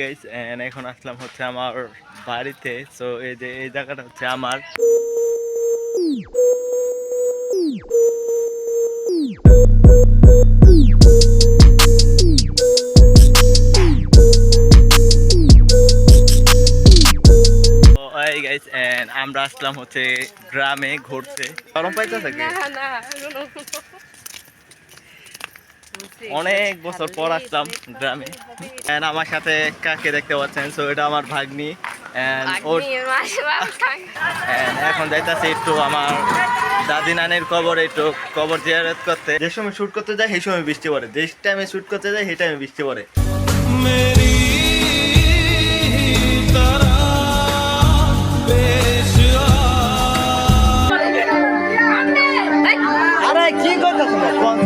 Guys and এখন আসলাম হচ্ছে আমার বাড়িতে। সো এই যে এই জায়গাটা হচ্ছে আমার। এই গাইস এন্ড আমরা আসলাম হচ্ছে গ্রামে ঘুরতে। গরম পাইতেছে কি? অনেক বছর পর আসলাম গ্রামে। এন্ড আমার সাথে কাকে দেখতে পাচ্ছেন, সো এটা আমার ভাগ্নি। এখন যাইতাছি একটু আমার দাদি নানির কবরে, একটু কবর জিয়ারত করতে। যে সময় শুট করতে যাই সেই সময় বৃষ্টি পড়ে, যে টাইমে শুট করতে যাই সেই টাইমে বৃষ্টি পড়ে। আরে কি করতেছেন কোন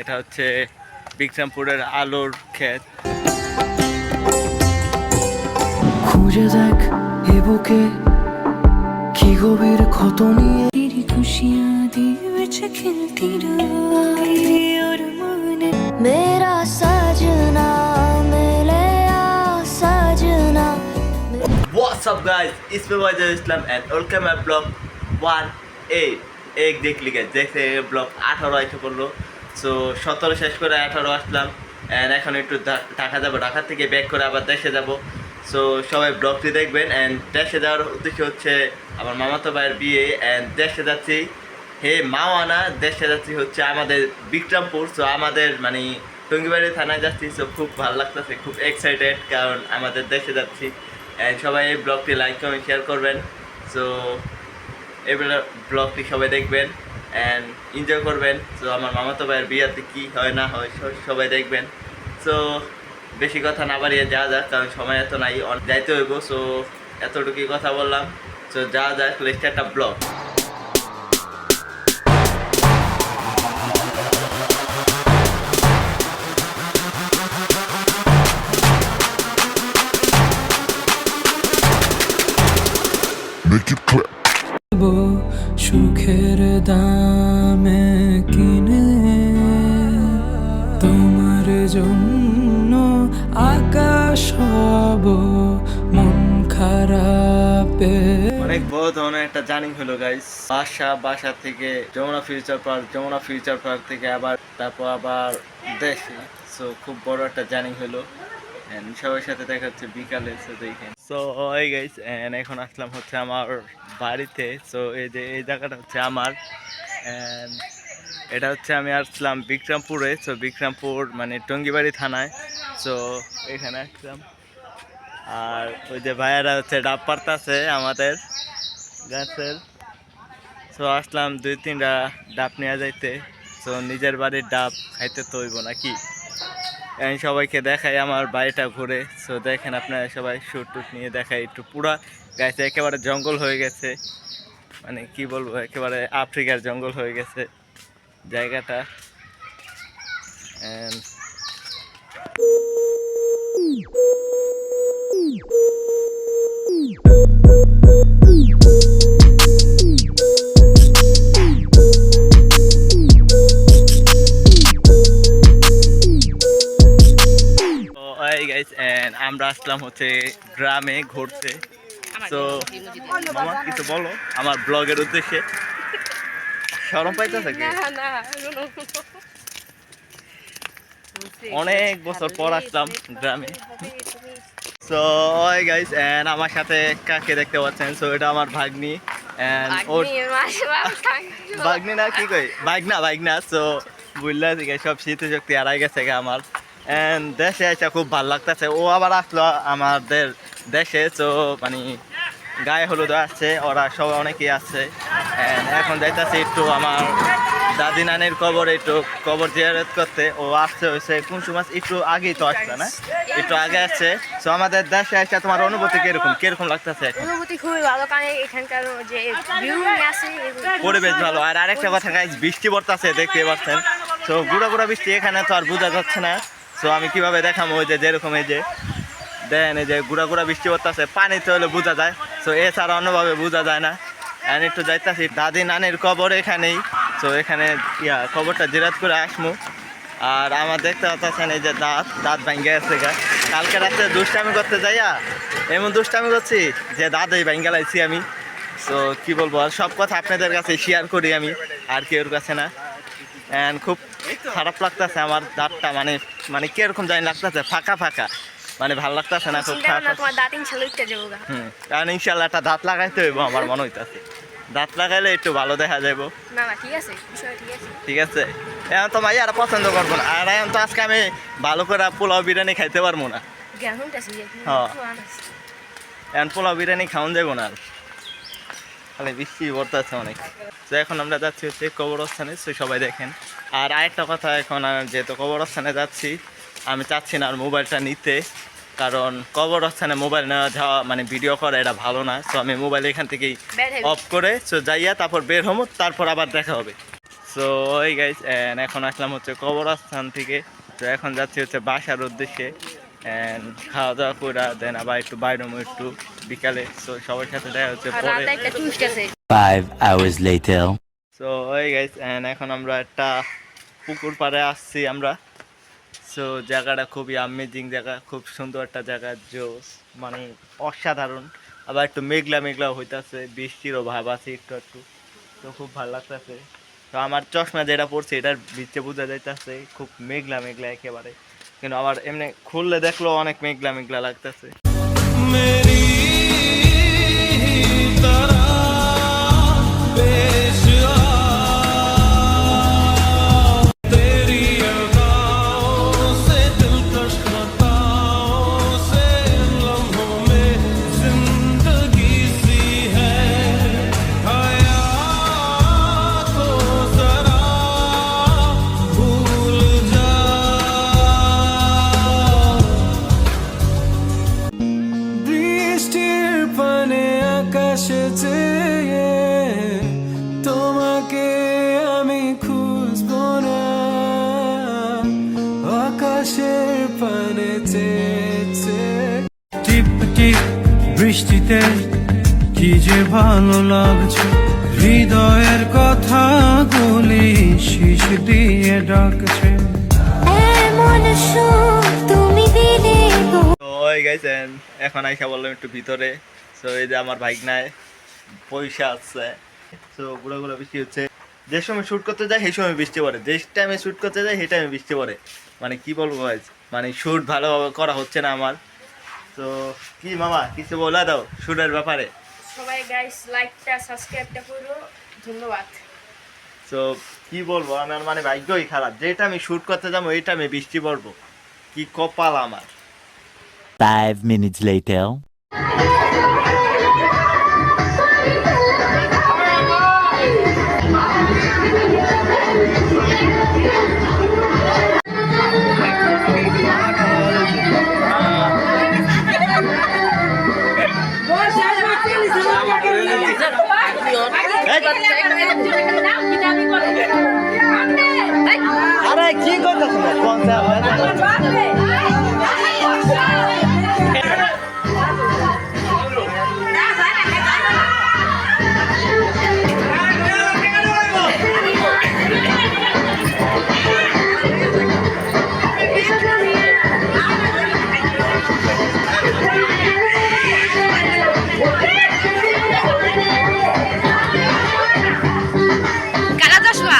এটা হচ্ছে বিক্রমপুরের আলুর ক্ষেত। খুঁজে দেখ এ বুকে কি গভীর ক্ষত নিয়ে খুশিয়াं दी विच खिलती रही और मन मेरा सजना मिले सजना। What's up guys, it's me Wajid Islam and welcome my vlog 1-8 एक देख ली guys, देखते हैं vlog 18 আইতে করলো। সো 17 শেষ করে 18 আসলাম এন্ড এখন একটু ঢাকা যাব, ঢাকা থেকে ব্যাক করে আবার দেশে যাব। সো সবাই ব্লগটি দেখবেন এন্ড দেশে যাওয়ার উদ্দেশ্য হচ্ছে আমার মামাতো ভাইয়ের বিয়ে এন্ড দেশে যাচ্ছি। হে মাওয়ানা, দেশে যাচ্ছি হচ্ছে আমাদের বিক্রমপুর। সো আমাদের মানে টঙ্গিবাড়ি থানায় যাচ্ছি। সো খুব ভালো লাগতেছে, খুব এক্সাইটেড, কারণ আমাদের দেশে যাচ্ছি। এন্ড সবাই এই ব্লগটি লাইক কমেন্ট শেয়ার করবেন। সো এই ব্লগটি সবাই দেখবেন অ্যান্ড এনজয় করবেন। সো আমার মামাতো ভাইয়ের বিয়েতে কী হয় না হয় সবাই দেখবেন। সো বেশি কথা না বাড়িয়ে যাওয়া যাক, কারণ সময় এত নাই, যাইতে হইব। সো এতটুকুই কথা বললাম। সো যাওয়া যাক, লেটস একটা ব্লগ। Make it clap. সুখের দামে কিনে তোমার জন্য আকাশ হব মন খারাপে। অনেক বড় ধরনের একটা জার্নি হলো গাইস। বাসা থেকে যমুনা ফিউচার পার্ক থেকে আবার তারপর আবার দেশে। সো খুব বড় একটা জার্নি হলো And সবার সাথে দেখা হচ্ছে বিকালে, সো দেখেন। সো এই গাইস, এন্ড এখন আসলাম হচ্ছে আমার বাড়িতে। সো এই যে এই জায়গাটা হচ্ছে আমার, এন্ড এটা হচ্ছে আমি আসলাম বিক্রমপুরে। সো বিক্রমপুর মানে টঙ্গিবাড়ি থানায়। সো এখানে আসলাম, আর ওই যে ভাইয়ারা হচ্ছে ডাব পাড়তাছে আমাদের গাছের। সো আসলাম 2-3টা ডাব নেওয়া যাইতে। সো নিজের বাড়ির ডাব খাইতে তো হইব নাকি। আমি সবাইকে দেখাই আমার বাড়িটা ঘুরে। সো দেখেন আপনারা সবাই শুট টুট নিয়ে দেখাই একটু। পুরা গাছে একেবারে জঙ্গল হয়ে গেছে, মানে কি বলবো, একেবারে আফ্রিকার জঙ্গল হয়ে গেছে জায়গাটা। And আমরা আসলাম হচ্ছে গ্রামে ঘুরতে। তো মামা কিছু বলো আমার ব্লগের উদ্দেশ্যে। শরম পাইতেছে কি? অনেক বছর পর আসলাম গ্রামে। সো ওই গাইস, এন্ড আমার সাথে কাকে দেখতে পাচ্ছেন? সো এটা আমার ভাগ্নি, এন্ড ওর ভাগ্নি না কি কই, বাইকনা। সো বুঝলা ঠিক সব স্মৃতিশক্তি হারাই গেছে আমার। এন্ড দেশে এসে খুব ভালো লাগতেছে। ও আবার আসলো আমাদের দেশে। তো মানে গায়ে হলুদ আসছে, ওরা সব অনেকেই আসছে। এখন যাইতেছে একটু আমার দাদি নানির কবরে, একটু কবর জিয়ারত করতে। ও আসছে হয়েছে কোন সময়, একটু আগেই তো আসছে না, একটু আগে আসছে। তো আমাদের দেশে এসে তোমার অনুভূতি কিরকম লাগতেছে? অনুভূতি খুবই ভালো, কারণ এখানকার যে ভিউ আছে পরিবেশ ভালো। আর আরেকটা কথা গাইস, বৃষ্টি পড়তেছে দেখতে পাচ্ছেন। তো গুড়া বৃষ্টি, এখানে তো আর বোঝা যাচ্ছে না। সো আমি কিভাবে দেখাবো, ওই যে যেরকম এই যে দেন এই যে গুড়া বৃষ্টি পড়তেছে, পানিতে হলে বোঝা যায়। সো এছাড়া অন্যভাবে বোঝা যায় না। এখন একটু যাইতেছি দাদি নানির কবর এখানেই। তো এখানে কবরটা জিরাত করে আসমু। আর আমার দেখতে পাচ্ছেন এই যে দাঁত ভাঙ্গে গেছে গা। কালকে রাত্রে দুষ্টামি করতে যাইয়া এমন দুষ্টামি করছি যে দাঁতই ভাঙ্গে লাইছি আমি। তো কি বলবো, আর সব কথা আপনাদের কাছে শেয়ার করি আমি, আর কেউর কাছে না। অ্যান্ড খুব খারাপ লাগতেছে আমার দাঁতটা, মানে কিরকম জানি লাগতেছে, ফাঁকা মানে ভালো লাগতেছে না, খুব খারাপ। কারণ ইনশাল্লাহ একটা দাঁত লাগাইতে হইব আমার মনে হইতেছে। দাঁত লাগাইলে একটু ভালো দেখা যাইব। ঠিক আছে, এখন তো মাইয়ারা পছন্দ করবো না। আর এখন তো আজকে আমি ভালো করে পোলাও বিরিয়ানি খাইতে পারবো না। হ্যাঁ, এখন পোলাও বিরিয়ানি খাওয়ান যাবো না, খালি বৃষ্টি পড়তেছে অনেক। তো এখন আমরা যাচ্ছি হচ্ছে কবরস্থানে। সে সবাই দেখেন। আর আরেকটা কথা, এখন যেহেতু কবরস্থানে যাচ্ছি, আমি চাচ্ছি না আর মোবাইলটা নিতে, কারণ কবরস্থানে মোবাইল নেওয়া যাওয়া মানে ভিডিও করা এটা ভালো না। সো আমি মোবাইল এখান থেকেই অফ করে যাইয়া তারপর বের হবো, তারপর আবার দেখা হবে। সো ওই গাইস, এখন আসলাম হচ্ছে কবরস্থান থেকে। তো এখন যাচ্ছি হচ্ছে বাসার উদ্দেশ্যে। খাওয়া দাওয়া করে দেন আবার একটু বাইরে একটু বিকালে। তো সবার সাথে দেখা হচ্ছে পরে। 5 hours later. সো ওই গাইস, এখন আমরা একটা পুকুর পাড়ে আসছি আমরা। সো জায়গাটা খুবই অ্যামেজিং জায়গা, খুব সুন্দর একটা জায়গা, জোস মানে অসাধারণ। আবার একটু মেঘলা হইতাছে, বৃষ্টিরও ভাব আছে একটু। তো খুব ভালো লাগতেছে। তো আমার চশমা যেটা পড়ছে এটার ভিতরে বোঝা যাইতেছে খুব মেঘলা একেবারে, কিন্তু আবার এমনি খুললে দেখলেও অনেক মেঘলা লাগতেছে। তোমাকে আমি খুঁজবো না, আকাশের পানে টিপ টিপ বৃষ্টিতে কি যে ভালো লাগছে, হৃদয়ের কথা গুলি শীষ দিয়ে ডাকছে। এখন আইসা বললাম একটু ভিতরে। সো এই যে আমার বাইক নাই পয়সা আছে। সো গুলো বৃষ্টি হচ্ছে। যে সময় শ্যুট করতে যাই সেই সময় বৃষ্টি পড়ে, যে টাইমে শ্যুট করতে যাই সেই টাইমে বৃষ্টি পড়ে। মানে কি বলবো ভাই, মানে শ্যুট ভালোভাবে করা হচ্ছে না আমার। তো কি মামা কিছু বলে দাও শ্যুটের ব্যাপারে। সবাই গাইস লাইকটা সাবস্ক্রাইবটা করো, ধন্যবাদ। তো কি বলবো, আমার মানে ভাগ্যই খারাপ, যেটা আমি শ্যুট করতে যাবো এইটা আমি বৃষ্টি পড়বো, কি কপাল আমার। 5 minutes later. আরে কি করতেছ কারা চশমা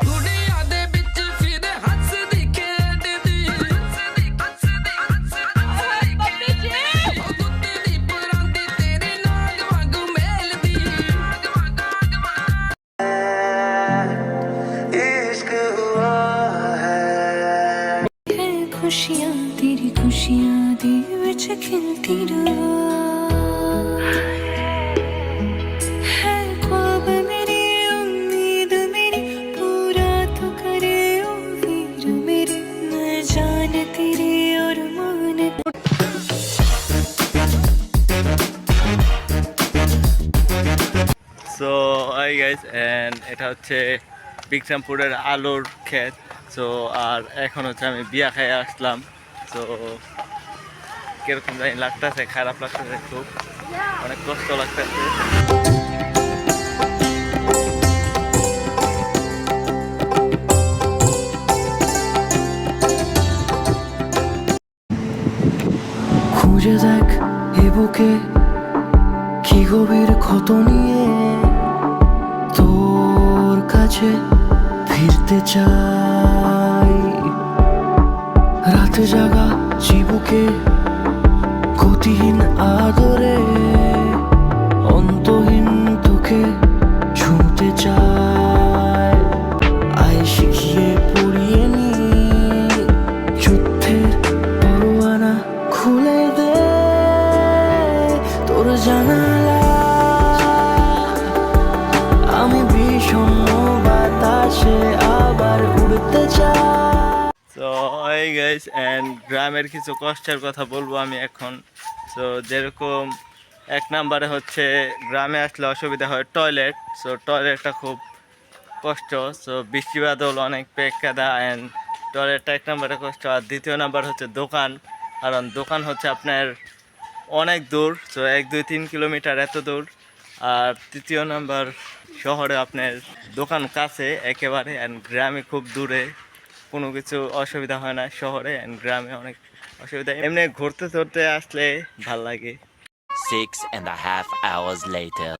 ਦੁਨੀਆ ਦੇ ਵਿੱਚ ਫਿਰ ਹੱਸਦੀ ਖੇਡਦੀ ਉਹ ਦੁੱਧ ਦੀ ਪਰਾਂਦੀ ਤੇਰੇ ਨਾਲ ਵਾਂਗੂ ਮੇਲਦੀ है खुशियाँ तेरी खुशियाँ दी विच खिलती रहो है ख्वाब मेरी उम्मीद मेरी पूरा तो करे ओ वीर मेरे न जान तेरी और मान সো হাই গাইস অ্যান্ড এটা হচ্ছে বিক্রমপুরের আলুর ক্ষেত। সো আর এখন হচ্ছে আমি বিয়া খেয়ে আসলাম। সো কিরকম জানি লাগতেছে, খারাপ লাগতেছে, খুব অনেক কষ্ট লাগতেছে। খুঁজে দেখ এ বুকে কি গভীর ক্ষত নিয়ে তোর কাছে ফিরতে চাই। রাত জাগা চিবুকে গতিহীন আদরে অন্তহীন তোকে ছুঁতে চাই। আয় শিখিয়ে পড়িয়ে নি যুদ্ধের পরোয়ানা খুলে দে তোর জানালা। আমি বিষণ্ণ বাতাসে আবার উড়তে চাই। সো হাই গাইস অ্যান্ড গ্রামের কিছু কষ্টের কথা বলবো আমি এখন। সো যেরকম এক নম্বরে হচ্ছে গ্রামে আসলে অসুবিধা হয় টয়লেট। সো টয়লেটটা খুব কষ্ট। সো বৃষ্টি বাদল অনেক পেক কাদা অ্যান্ড টয়লেটটা এক নম্বরে কষ্ট। আর দ্বিতীয় নাম্বার হচ্ছে দোকান, কারণ দোকান হচ্ছে আপনার অনেক দূর। সো 1-2-3 কিলোমিটার এত দূর। আর তৃতীয় নাম্বার শহরে আপনার দোকান কাছে একেবারে, অ্যান্ড গ্রামে খুব দূরে, কোনো কিছু অসুবিধা হয় না শহরে, অ্যান্ড গ্রামে অনেক অসুবিধা। এমনি ঘুরতে চড়তে আসলে ভাল লাগে। 6.5 hours later.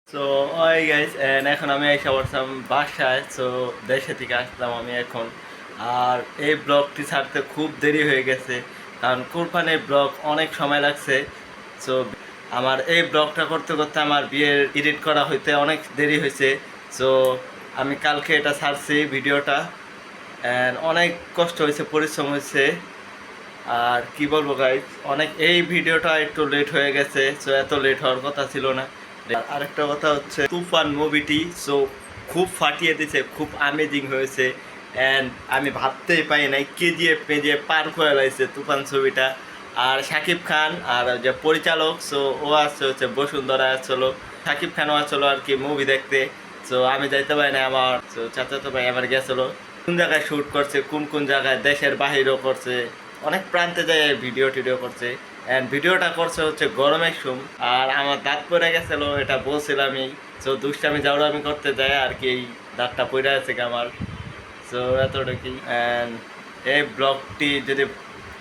So hi guys and এখন আমি এসে পড়ছিলাম বাসায়। সো দেশে থেকে আসলাম আমি এখন। আর এই ব্লগটি ছাড়তে খুব দেরি হয়ে গেছে, কারণ কোরবানির ব্লগ অনেক সময় লাগছে। সো আমার এই ব্লগটা করতে করতে আমার বিয়ের এডিট করা হইতে অনেক দেরি হয়েছে। সো আমি কালকে এটা ছাড়ছি ভিডিওটা, অ্যান্ড অনেক কষ্ট হয়েছে, পরিশ্রম হয়েছে। আর কি বলবো গাইস, অনেক এই ভিডিওটা একটু লেট হয়ে গেছে। সো এত লেট হওয়ার কথা ছিল না। আরেকটা কথা হচ্ছে তুফান মুভিটি সো খুব ফাটিয়ে দিয়েছে, খুব আমেজিং হয়েছে। অ্যান্ড আমি ভাবতেই পাই নাই কেজিএফ পেজিএফ পার করে লাগছে তুফান ছবিটা। আর শাকিব খান আর যে পরিচালক, সো ও আসছে হচ্ছে বসুন্ধরা আসছিলো, শাকিব খানও আসছিলো আর কি মুভি দেখতে। সো আমি যাইতে পারি না, আমার সো চাচাতো ভাই আমার গেছিলো। কোন জায়গায় শ্যুট করছে, কোন কোন জায়গায়, দেশের বাহিরেও করছে, অনেক প্রান্তে যায় ভিডিও টিডিও করছে। অ্যান্ড ভিডিওটা করছে হচ্ছে গরমের সুম। আর আমার দাঁত পড়ে গেছিলো, এটা বলছিলামই। সো দুষ্টামি জাউরামি করতে যায় আর কি, এই দাঁতটা পড়ে আছে কি আমার। সো এতটুকুই। অ্যান্ড এই ব্লগটি যদি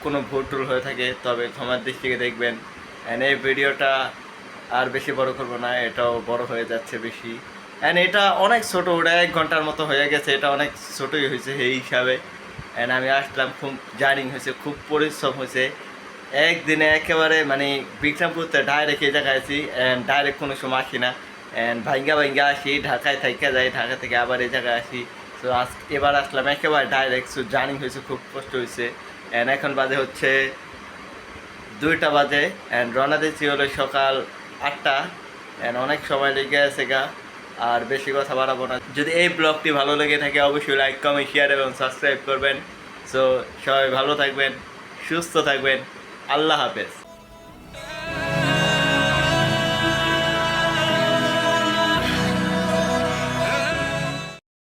কোনো ভুল টুল হয়ে থাকে তবে ক্ষমার দৃষ্টিকে দেখবেন। অ্যান্ড এই ভিডিওটা আর বেশি বড় করবো না, এটাও বড় হয়ে যাচ্ছে বেশি। অ্যান্ড এটা অনেক ছোটো, ওটা 1 ঘন্টার মতো হয়ে গেছে, এটা অনেক ছোটোই হয়েছে এই হিসাবে। অ্যান্ড আমি আসলাম, খুব জার্নি হয়েছে, খুব পরিশ্রম হয়েছে। একদিনে একেবারে মানে বিক্রমপুর থেকে ডাইরেক্ট এই জায়গায় আছি, অ্যান্ড ডাইরেক্ট কোনো সময় আসি না, অ্যান্ড ভাঙ্গা আসি, ঢাকায় থাইকা যাই, ঢাকা থেকে আবার এই জায়গায় আসি। তো এবার আসলাম একেবারে ডাইরেক্ট, সো জার্নি হয়েছে, খুব কষ্ট হয়েছে। অ্যান্ড এখন বাজে হচ্ছে 2টা বাজে, অ্যান্ড রওনা দিচ্ছি হলো সকাল 8টা, অ্যান্ড অনেক সময় লেগে আছে গা, আর বেশি কথা বাড়াবো না। যদি এই ব্লগটি ভালো লেগে থাকে অবশ্যই লাইক, কমেন্ট, শেয়ার এবং সাবস্ক্রাইব করবেন। সো সবাই ভালো থাকবেন, সুস্থ থাকবেন, আল্লাহ হাফেজ।